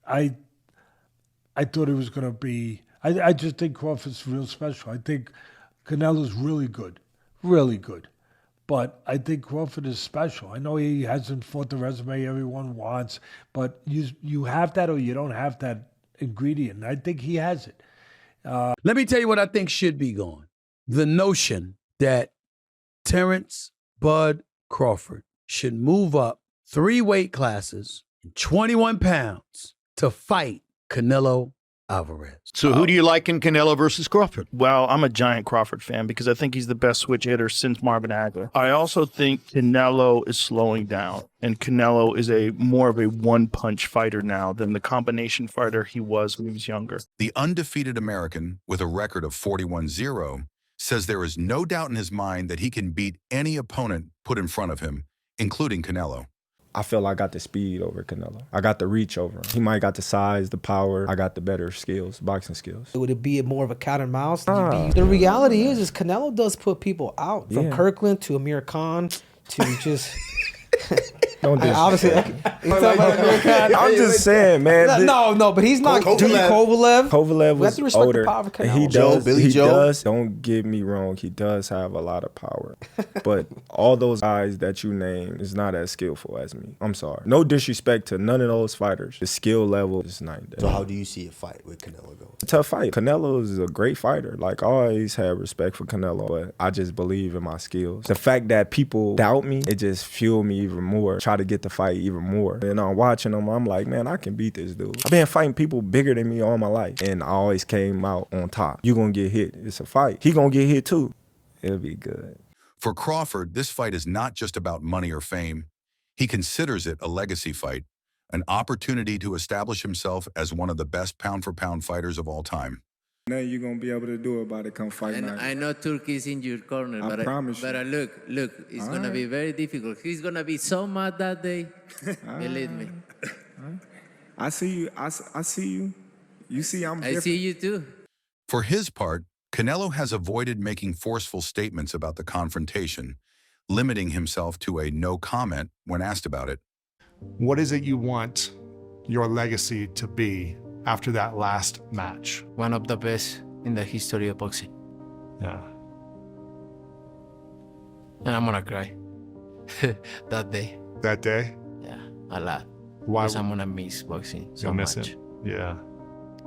I thought it was going to be. I just think Crawford's real special. I think Canelo's really good, really good. But I think Crawford is special. I know he hasn't fought the resume everyone wants, but you have that or you don't have that ingredient. I think he has it. Let me tell you what I think should be gone. The notion that Terrence Bud Crawford should move up 3 weight classes, 21 pounds, to fight Canelo Alvarez. So who do you like in Canelo versus Crawford? Well, I'm a giant Crawford fan because I think he's the best switch hitter since Marvin Hagler. I also think Canelo is slowing down, and Canelo is more of a one-punch fighter now than the combination fighter he was when he was younger. The undefeated American, with a record of 41-0, says there is no doubt in his mind that he can beat any opponent put in front of him, including Canelo. I feel I got the speed over Canelo. I got the reach over him. He might got the size, the power. I got the better skills, boxing skills. Would it be more of a cat and mouse? The reality is Canelo does put people out. From Kirkland to Amir Khan to just... Don't do obviously, I'm just saying, man. No, but he's not. Kovalev. Kovalev was older. He does. Billy Joe. Does. Don't get me wrong. He does have a lot of power, but all those guys that you name is not as skillful as me. I'm sorry. No disrespect to none of those fighters. The skill level is night and day. So how do you see a fight with Canelo going? A tough fight. Canelo is a great fighter. Like I always had respect for Canelo, but I just believe in my skills. The fact that people doubt me, it just fueled me even more. Try to get the fight even more. And I'm watching him, I'm like, man, I can beat this dude. I've been fighting people bigger than me all my life, and I always came out on top. You gonna get hit. It's a fight. He gonna get hit too. It'll be good. For Crawford, this fight is not just about money or fame. He considers it a legacy fight, an opportunity to establish himself as one of the best pound-for-pound fighters of all time. Nothing you're gonna be able to do about it come fight night. I know Turkey is in your corner, but look, it's gonna be very difficult. He's gonna be so mad that day. Believe me. I see you. I see you. You see I'm different. I see you too. For his part, Canelo has avoided making forceful statements about the confrontation, limiting himself to a no comment when asked about it. What is it you want your legacy to be after that last match? One of the best in the history of boxing. Yeah. And I'm gonna cry that day. That day? Yeah, a lot. Why? Because I'm gonna miss boxing so You'll much. miss it. Yeah.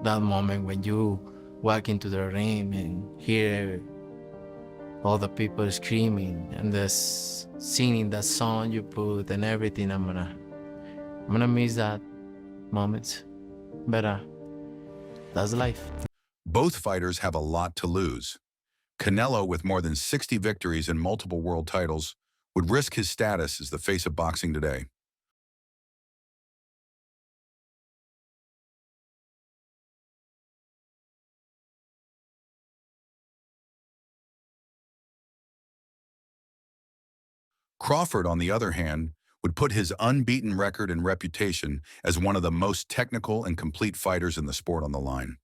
That moment when you walk into the ring and hear all the people screaming and singing that song you put and everything, I'm gonna miss that moment. But that's life. Both fighters have a lot to lose. Canelo, with more than 60 victories and multiple world titles, would risk his status as the face of boxing today. Crawford, on the other hand, would put his unbeaten record and reputation as one of the most technical and complete fighters in the sport on the line.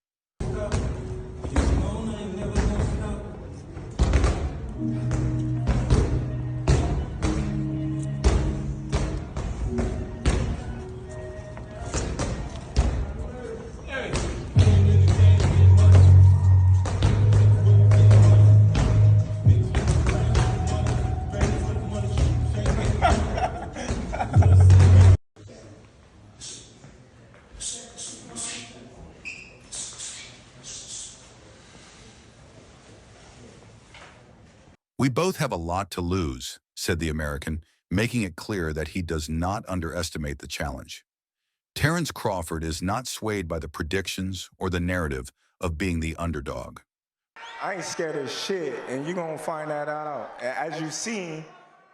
We both have a lot to lose, said the American, making it clear that he does not underestimate the challenge. Terrence Crawford is not swayed by the predictions or the narrative of being the underdog. I ain't scared of shit, and you're gonna find that out. As you seen,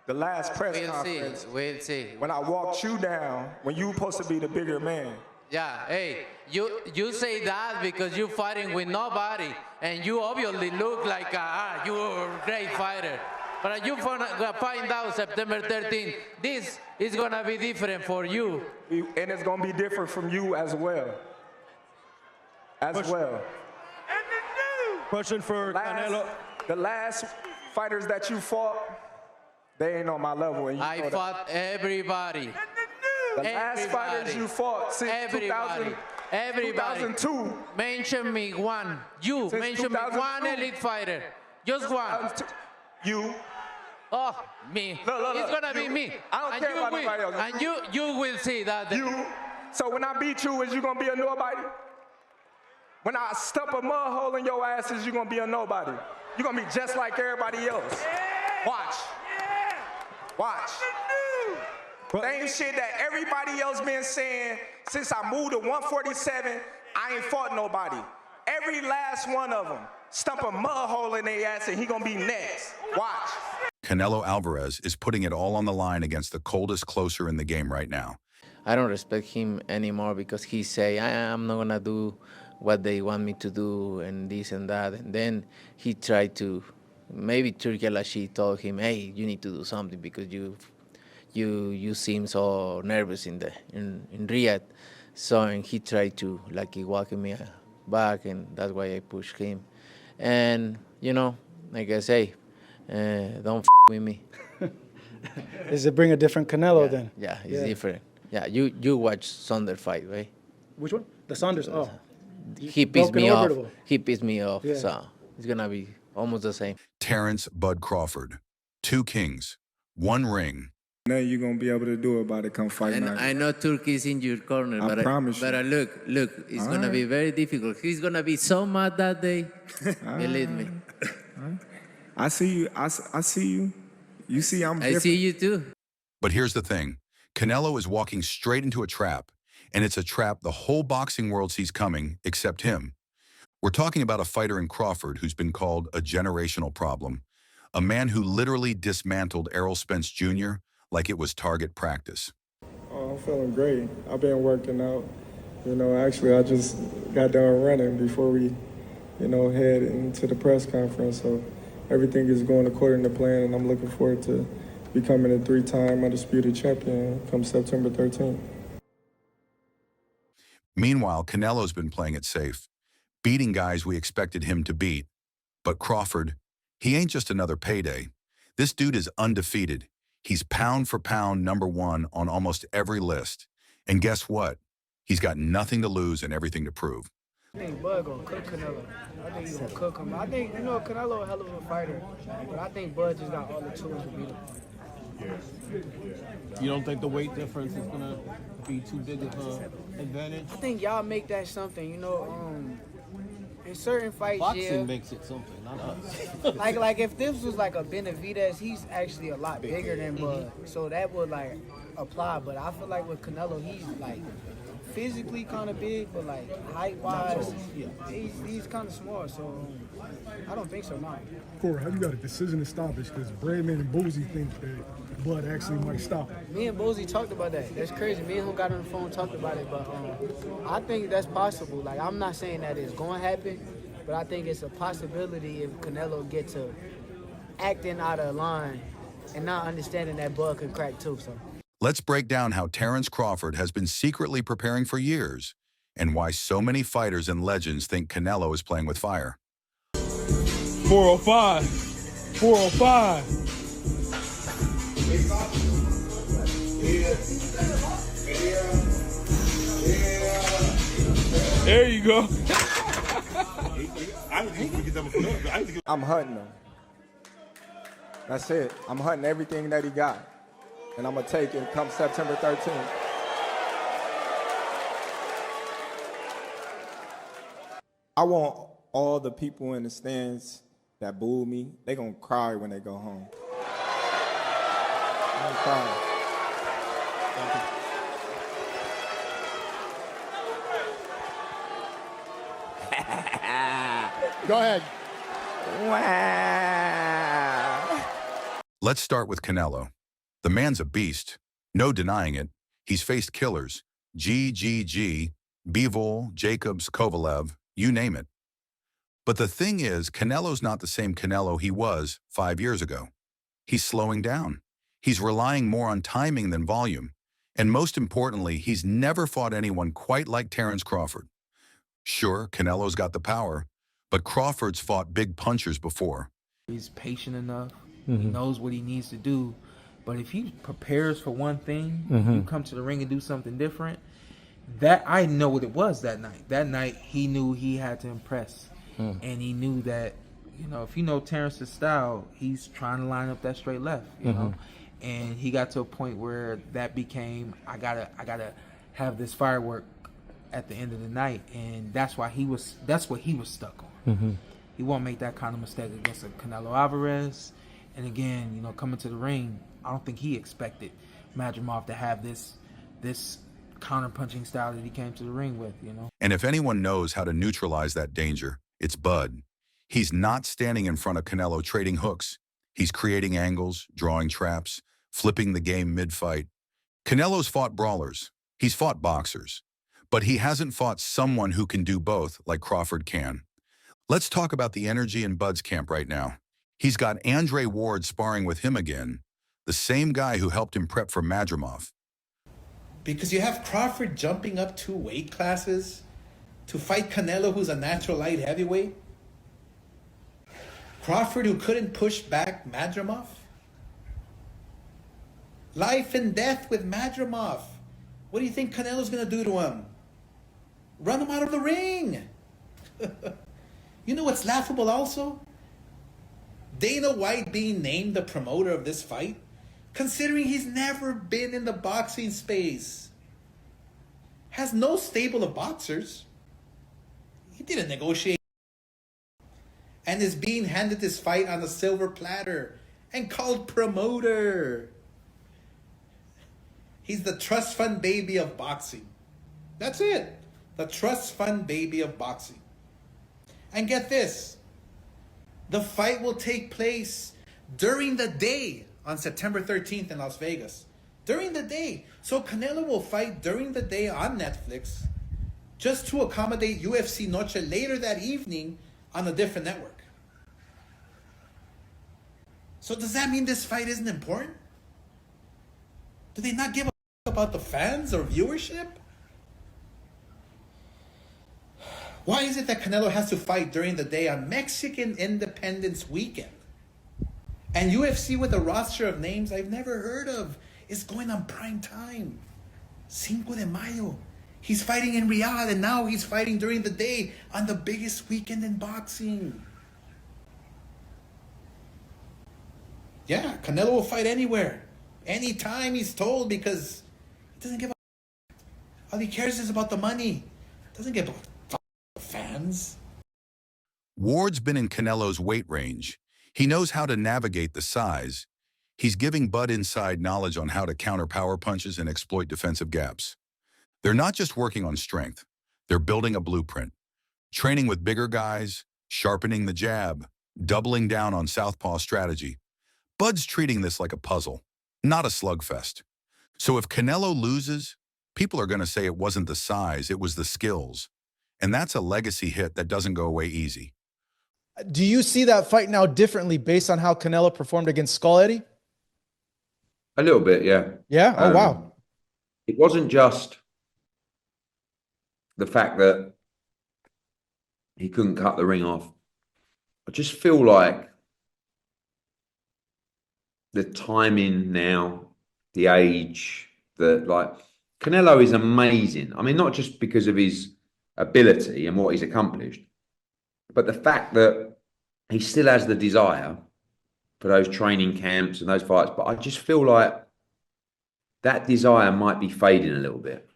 the last press conference, We'll see. when I walked you down, when you were supposed to be the bigger man. Yeah, hey, you say that because you're fighting with nobody, and you obviously look like you're a great fighter. But you find out September 13th, this is gonna be different for you. And it's gonna be different from you as well. Question for Canelo. The last fighters that you fought, they ain't on my level. And I fought everybody. The last fighters you fought since 2002. Mention me one. You Since mention me 2002. one elite fighter. Just one. You. Oh, me. Look, It's gonna be you. me. I don't And care you about will. nobody else. And you will see that. You. So when I beat you, is you gonna be a nobody? When I stump a mud hole in your ass, is you gonna be a nobody? You're gonna be just like everybody else. Watch. Watch. Same shit that everybody else been saying since I moved to 147, I ain't fought nobody. Every last one of them stump a mud hole in their ass and he gonna be next. Watch. Canelo Alvarez is putting it all on the line against the coldest closer in the game right now. I don't respect him anymore because he say I'm not gonna do what they want me to do and this and that, and then he tried to, maybe Turki Al-Ashi told him, hey, you need to do something because you seem so nervous in Riyadh. So and he tried to like he walking me back, and that's why I pushed him. And like I say, don't with me. Does it bring a different Canelo then? Yeah, it's different. Yeah, you watch Saunders fight, right? Which one? The Saunders. Oh, He pissed broken me off. orbital. He pissed me off. Yeah. So it's gonna be almost the same. Terrence Bud Crawford. 2 kings, 1 ring. Nothing you gonna be able to do about it come fight And night. I know Turkey is in your corner, I promise you. but look, it's gonna be very difficult. He's gonna be so mad that day. Believe me. I see you. I see you. You see I'm I different. see you too. But here's the thing. Canelo is walking straight into a trap, and it's a trap the whole boxing world sees coming, except him. We're talking about a fighter in Crawford who's been called a generational problem, a man who literally dismantled Errol Spence Jr. like it was target practice. Oh, I'm feeling great. I've been working out. Actually, I just got done running before we, head into the press conference. So everything is going according to plan, and I'm looking forward to becoming a 3-time undisputed champion come September 13th. Meanwhile, Canelo's been playing it safe, beating guys we expected him to beat. But Crawford, he ain't just another payday. This dude is undefeated. He's pound for pound #1 on almost every list. And guess what? He's got nothing to lose and everything to prove. I think Bud gonna cook Canelo. I think he's gonna cook him. I think Canelo a hell of a fighter, but I think Bud just got all the tools to beat him. You don't think the weight difference is gonna be too big of an advantage? I think y'all make that something. In certain fights, Boxing makes it something, not us. like if this was like a Benavidez, he's actually a lot bigger than Bud, so that would like apply. But I feel like with Canelo, he's like physically kind of big, but like height wise, he's kind of small. So I don't think so, no. Corey, how you got a decision to stop it? Because Bradman and Boozy think that Bud actually might stop it. Me and Boozy talked about that. That's crazy. Me and him got on the phone and talked about it, but I think that's possible. Like, I'm not saying that it's going to happen, but I think it's a possibility if Canelo gets to acting out of line and not understanding that Bud could crack too. So Let's break down how Terrence Crawford has been secretly preparing for years and why so many fighters and legends think Canelo is playing with fire. 405. 405. There you go. I'm hunting him. That's it. I'm hunting everything that he got. And I'm going to take it come September 13th. I want all the people in the stands that booed me, they going to cry when they go home. They're gonna cry. Go ahead. Wow. Let's start with Canelo. The man's a beast. No denying it. He's faced killers. GGG, Bivol, Jacobs, Kovalev, you name it. But the thing is, Canelo's not the same Canelo he was 5 years ago. He's slowing down. He's relying more on timing than volume. And most importantly, he's never fought anyone quite like Terrence Crawford. Sure, Canelo's got the power, but Crawford's fought big punchers before. He's patient enough. He knows what he needs to do But if he prepares for one thing, Mhm. you come to the ring and do something different. That I know what it was that night. That night he knew he had to impress, and he knew that, you know, if you know Terrence's style, he's trying to line up that straight left, you know, and he got to a point where that became I gotta have this firework at the end of the night, and that's what he was stuck on. He won't make that kind of mistake against a Canelo Alvarez, and again, you know, coming to the ring, I don't think he expected Madrimov to have this counter-punching style that he came to the ring with, you know. And if anyone knows how to neutralize that danger, it's Bud. He's not standing in front of Canelo trading hooks. He's creating angles, drawing traps, flipping the game mid-fight. Canelo's fought brawlers. He's fought boxers. But he hasn't fought someone who can do both like Crawford can. Let's talk about the energy in Bud's camp right now. He's got Andre Ward sparring with him again, the same guy who helped him prep for Madrimov. Because you have Crawford jumping up 2 weight classes to fight Canelo, who's a natural light heavyweight. Crawford, who couldn't push back Madrimov. Life and death with Madrimov. What do you think Canelo's going to do to him? Run him out of the ring. You know what's laughable also? Dana White being named the promoter of this fight, considering he's never been in the boxing space. Has no stable of boxers. He didn't negotiate. And is being handed this fight on a silver platter and called promoter. He's the trust fund baby of boxing. That's it. The trust fund baby of boxing. And get this. The fight will take place during the day on September 13th in Las Vegas. During the day. So Canelo will fight during the day on Netflix just to accommodate UFC Noche later that evening on a different network. So does that mean this fight isn't important? Do they not give a about the fans or viewership? Why is it that Canelo has to fight during the day on Mexican Independence Weekend? And UFC with a roster of names I've never heard of is going on prime time. Cinco de Mayo. He's fighting in Riyadh, and now he's fighting during the day on the biggest weekend in boxing. Yeah, Canelo will fight anywhere. Anytime he's told, because he doesn't give a all he cares is about the money. Doesn't give a fans. Ward's been in Canelo's weight range. He knows how to navigate the size. He's giving Bud inside knowledge on how to counter power punches and exploit defensive gaps. They're not just working on strength. They're building a blueprint, training with bigger guys, sharpening the jab, doubling down on southpaw strategy. Bud's treating this like a puzzle, not a slugfest. So if Canelo loses, people are going to say it wasn't the size, it was the skills. And that's a legacy hit that doesn't go away easy. Do you see that fight now differently based on how Canelo performed against Skull Eddie? A little bit, yeah. Yeah? Oh, wow. It wasn't just the fact that he couldn't cut the ring off. I just feel like the timing now, the age, Canelo is amazing. I mean, not just because of his ability and what he's accomplished, but the fact that he still has the desire for those training camps and those fights. But I just feel like that desire might be fading a little bit.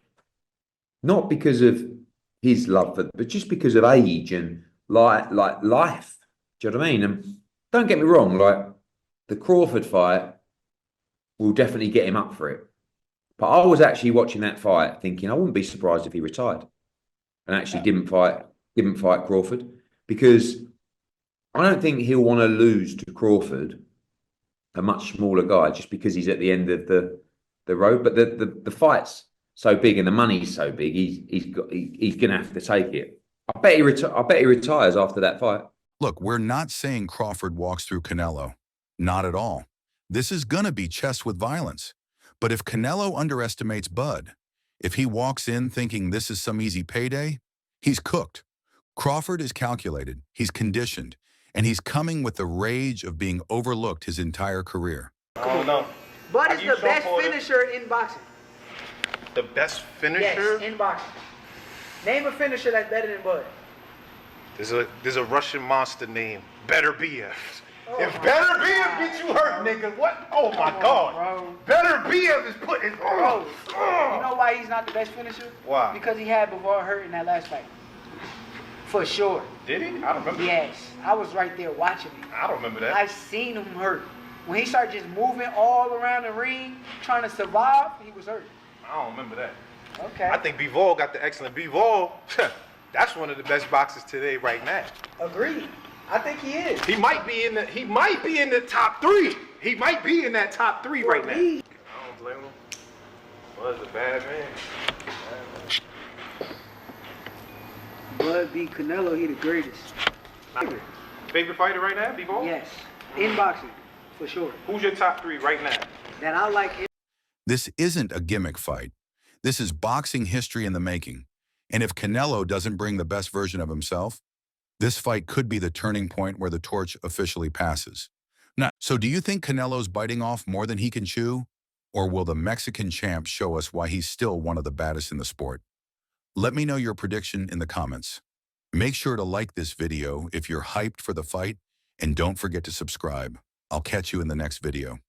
Not because of his love for, but just because of age and like life. Do you know what I mean? And don't get me wrong, like the Crawford fight will definitely get him up for it. But I was actually watching that fight thinking I wouldn't be surprised if he retired and actually didn't fight Crawford, because I don't think he'll want to lose to Crawford, a much smaller guy, just because he's at the end of the road. But the fight's so big and the money's so big, he's going to have to take it. I bet he retires after that fight. Look, we're not saying Crawford walks through Canelo. Not at all. This is going to be chess with violence. But if Canelo underestimates Bud, if he walks in thinking this is some easy payday, he's cooked. Crawford is calculated, he's conditioned, and he's coming with the rage of being overlooked his entire career. Come on now. Bud is the best finisher in boxing. The best finisher? Yes, in boxing. Name a finisher that's better than Bud. There's a Russian monster named Better BF. If Better BF gets you hurt, nigga, what? Oh my God. Bro. Better BF is putting. Bro, you know why he's not the best finisher? Why? Because he had Bivol hurt in that last fight. For sure. Did he? I don't remember. Yes. I was right there watching it. I don't remember that. I seen him hurt. When he started just moving all around the ring, trying to survive, he was hurt. I don't remember that. Okay. I think Bivol got the excellent Bivol. That's one of the best boxers today right now. Agreed. I think he is. He might be in the top 3. He might be in that top 3 right now. I don't blame him. Was a bad man. Bud beat Canelo, he the greatest. Favorite fighter right now, Bivol? Yes. In boxing, for sure. Who's your top 3 right now? That I like. This isn't a gimmick fight. This is boxing history in the making. And if Canelo doesn't bring the best version of himself, this fight could be the turning point where the torch officially passes. Now, so do you think Canelo's biting off more than he can chew? Or will the Mexican champ show us why he's still one of the baddest in the sport? Let me know your prediction in the comments. Make sure to like this video if you're hyped for the fight, and don't forget to subscribe. I'll catch you in the next video.